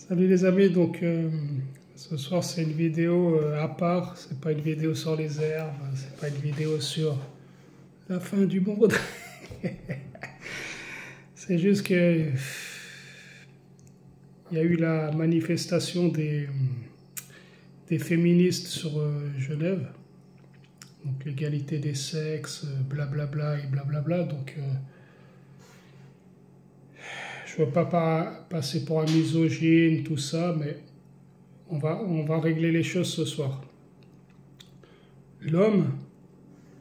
Salut les amis, donc ce soir c'est une vidéo à part, c'est pas une vidéo sur les herbes, c'est pas une vidéo sur la fin du monde. C'est juste que il y a eu la manifestation des féministes sur Genève, donc l'égalité des sexes, blablabla et blablabla, donc je veux pas passer pour un misogyne, tout ça, mais on va régler les choses ce soir. L'homme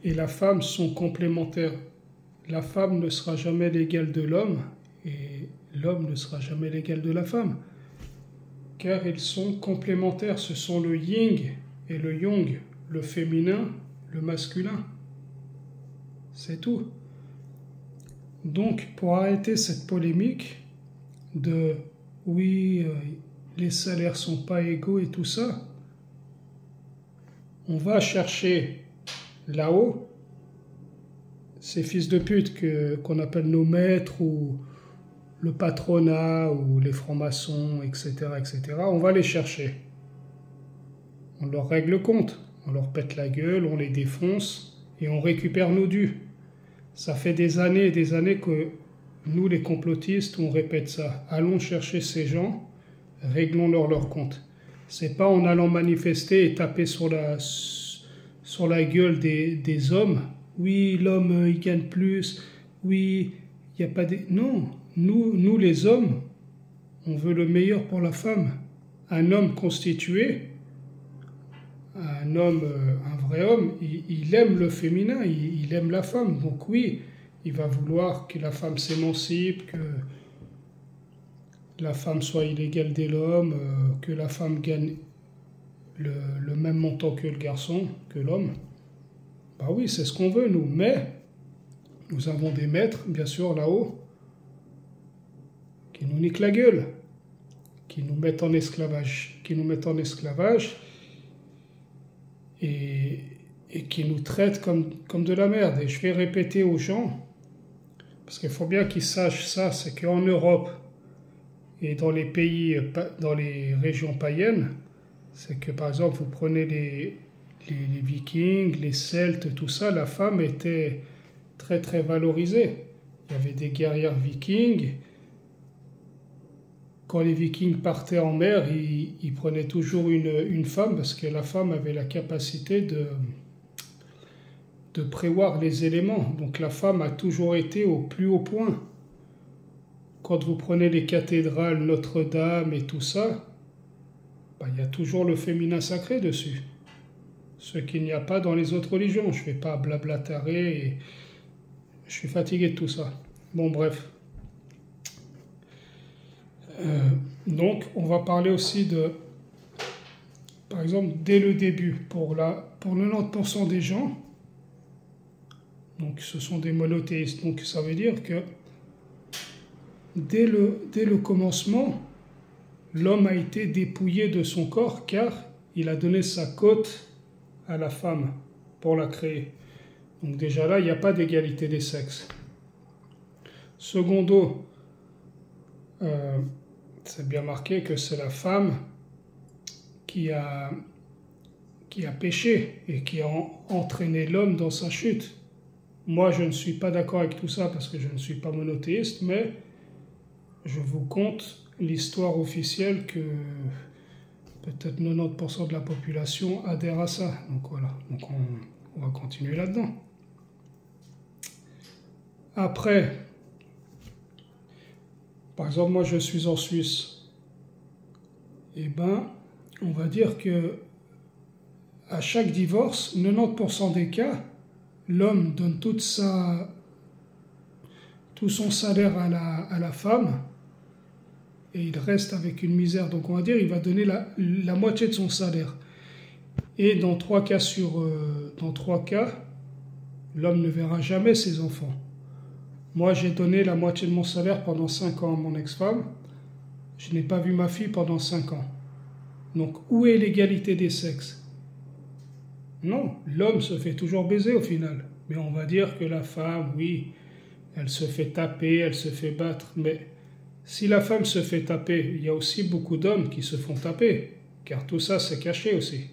et la femme sont complémentaires. La femme ne sera jamais l'égale de l'homme et l'homme ne sera jamais l'égal de la femme. Car ils sont complémentaires. Ce sont le yin et le yang, le féminin, le masculin. C'est tout. Donc, pour arrêter cette polémique de oui, les salaires sont pas égaux et tout ça, on va chercher là-haut ces fils de pute qu'on appelle nos maîtres ou le patronat ou les francs-maçons, etc., etc. On va les chercher. On leur règle le compte. On leur pète la gueule, on les défonce et on récupère nos dus. Ça fait des années et des années que nous, les complotistes, on répète ça. Allons chercher ces gens, réglons-leur leur compte. C'est pas en allant manifester et taper sur la gueule des hommes. Oui, l'homme, il gagne plus. Oui, il n'y a pas des... Non, nous, les hommes, on veut le meilleur pour la femme. Un homme constitué, un homme, un vrai homme, il aime le féminin, il aime la femme. Donc oui, il va vouloir que la femme s'émancipe, que la femme soit l'égale de l'homme, que la femme gagne le même montant que le garçon, que l'homme. Bah oui, c'est ce qu'on veut, nous. Mais nous avons des maîtres, bien sûr, là-haut, qui nous niquent la gueule, qui nous mettent en esclavage, et qui nous traitent comme de la merde. Et je vais répéter aux gens, parce qu'il faut bien qu'ils sachent ça, c'est qu'en Europe et dans les pays, dans les régions païennes, c'est que par exemple, vous prenez les Vikings, les Celtes, tout ça, la femme était très très valorisée. Il y avait des guerrières vikings. Quand les Vikings partaient en mer, ils prenaient toujours une femme parce que la femme avait la capacité de prévoir les éléments. Donc la femme a toujours été au plus haut point. Quand vous prenez les cathédrales Notre-Dame et tout ça, bah, il y a toujours le féminin sacré dessus. Ce qu'il n'y a pas dans les autres religions. Je ne vais pas blablatarer et je suis fatigué de tout ça. Bon, bref. Donc, on va parler aussi de, par exemple, dès le début, pour 90% des gens, donc ce sont des monothéistes, donc ça veut dire que dès le commencement, l'homme a été dépouillé de son corps car il a donné sa côte à la femme pour la créer. Donc déjà là, il n'y a pas d'égalité des sexes. Secondo, c'est bien marqué que c'est la femme qui a péché et qui a entraîné l'homme dans sa chute. Moi, je ne suis pas d'accord avec tout ça parce que je ne suis pas monothéiste, mais je vous conte l'histoire officielle que peut-être 90% de la population adhère à ça. Donc voilà, donc on va continuer là-dedans. Après, par exemple, moi je suis en Suisse. Eh ben, on va dire que à chaque divorce, 90% des cas, l'homme donne tout son salaire à la femme et il reste avec une misère. Donc on va dire il va donner la moitié de son salaire. Et dans 3 cas, l'homme ne verra jamais ses enfants. Moi, j'ai donné la moitié de mon salaire pendant 5 ans à mon ex-femme. Je n'ai pas vu ma fille pendant 5 ans. Donc, où est l'égalité des sexes? Non, l'homme se fait toujours baiser au final. Mais on va dire que la femme, oui, elle se fait taper, elle se fait battre. Mais Si la femme se fait taper, il y a aussi beaucoup d'hommes qui se font taper, car tout ça c'est caché aussi.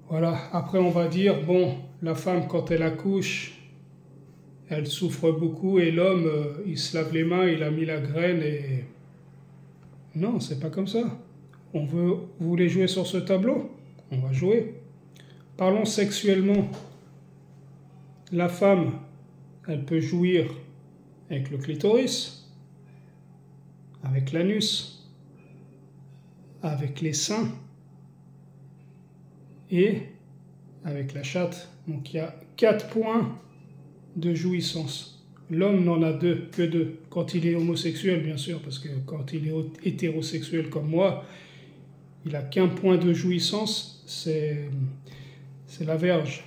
Voilà, après on va dire, bon, la femme quand elle accouche, elle souffre beaucoup et l'homme, il se lave les mains, il a mis la graine et... Non, c'est pas comme ça. Vous voulez jouer sur ce tableau? On va jouer. Parlons sexuellement. La femme, elle peut jouir avec le clitoris, avec l'anus, avec les seins et avec la chatte. Donc il y a 4 points de jouissance. L'homme n'en a que deux. Quand il est homosexuel, bien sûr, parce que quand il est hétérosexuel comme moi, il n'a qu'un point de jouissance, c'est la verge.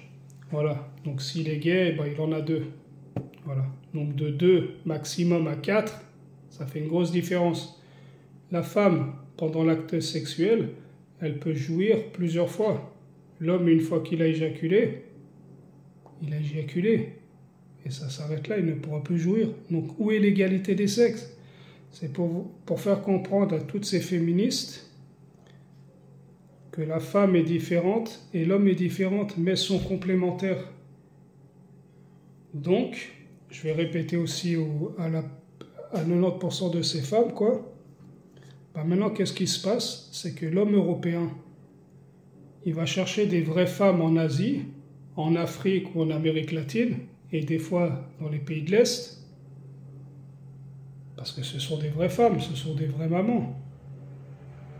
Voilà. Donc s'il est gay, ben, il en a 2. Voilà. Donc de 2 maximum à 4, ça fait une grosse différence. La femme, pendant l'acte sexuel, elle peut jouir plusieurs fois. L'homme, une fois qu'il a éjaculé, il a éjaculé. Et ça s'arrête là, il ne pourra plus jouir. Donc où est l'égalité des sexes? C'est pour faire comprendre à toutes ces féministes que la femme est différente et l'homme est différent, mais sont complémentaires. Donc, je vais répéter aussi à 90% de ces femmes, quoi. Ben maintenant, qu'est-ce qui se passe? C'est que l'homme européen, il va chercher des vraies femmes en Asie, en Afrique ou en Amérique latine, et des fois dans les pays de l'Est, parce que ce sont des vraies femmes, ce sont des vraies mamans.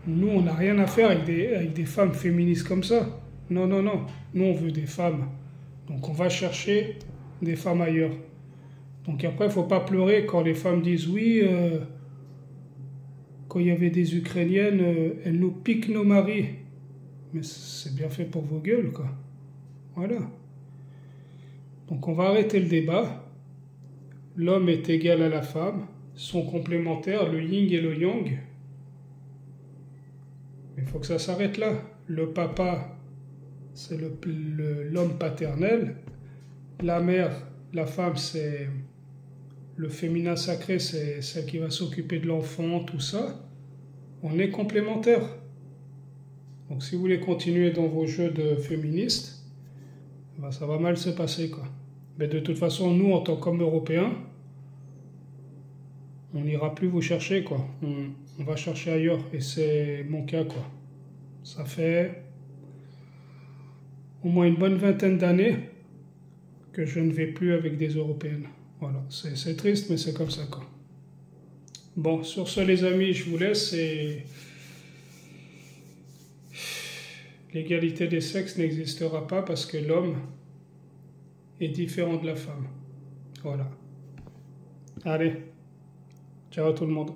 Nous, on n'a rien à faire avec des femmes féministes comme ça. Non, non, non. Nous, on veut des femmes. Donc, on va chercher des femmes ailleurs. Donc, après, il ne faut pas pleurer quand les femmes disent « Oui, quand il y avait des Ukrainiennes, elles nous piquent nos maris. » Mais c'est bien fait pour vos gueules, quoi. Voilà. Donc, on va arrêter le débat. L'homme est égal à la femme. Sont complémentaires, le yin et le yang. Mais il faut que ça s'arrête là. Le papa, c'est l'homme paternel. La mère, la femme, c'est le féminin sacré, c'est celle qui va s'occuper de l'enfant, tout ça. On est complémentaires. Donc si vous voulez continuer dans vos jeux de féministes, ben ça va mal se passer, quoi. Mais de toute façon, nous, en tant qu'Européens, on n'ira plus vous chercher, quoi. On va chercher ailleurs. Et c'est mon cas, quoi. Ça fait au moins une bonne vingtaine d'années que je ne vais plus avec des Européennes. Voilà. C'est triste, mais c'est comme ça, quoi. Bon, sur ce, les amis, je vous laisse. Et l'égalité des sexes n'existera pas parce que l'homme est différent de la femme. Voilà. Allez. Ciao tout le monde.